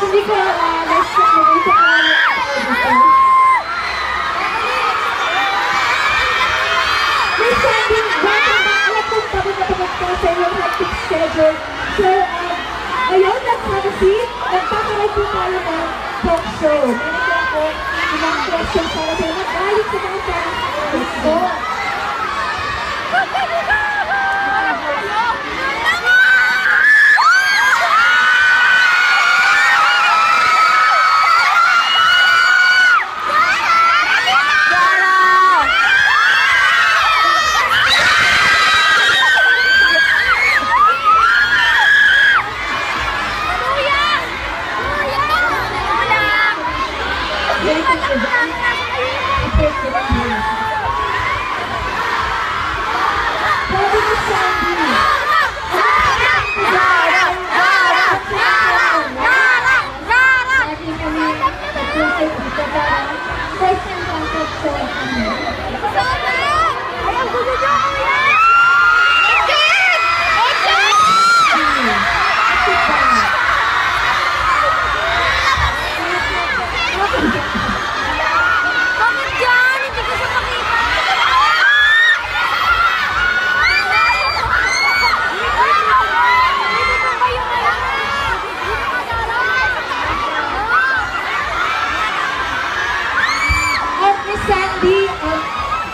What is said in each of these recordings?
Hindi ko next time mag-isa ko dito. Miss Sandy, welcome back. Alam kong pagod na pagod ka sa inyong hectic schedule. So, ngayon, let's have a seat. Nagkakaroon po tayo ng talk show. Meron po ilang questions para sa inyo. Galit sa mga fans. Let's go.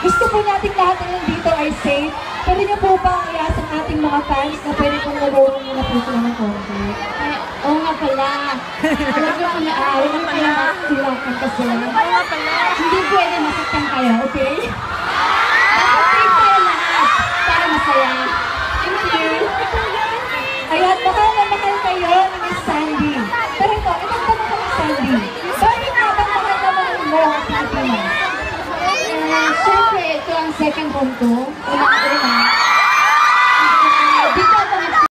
Gusto po natin lahat na nandito ay safe. Pwede niyo po bang iasa ang ating mga fans na pwede pong nagawin niyo na po sila ng konti? Oo nga pala. Alam niyo kung naaawa ng kaya silakan kasi. Hindi pwede masaktan kayo, okay? Dapat safe kayo lahat para masaya. Thank you. Ayan, mahal na mahal kayo ni Miss Sandy. Pero ito tanong ko Miss Sandy. Bakit nga bang mahal na mahal mo ang Pilipinas? Siyempre, ito ang second home ko. Una-una.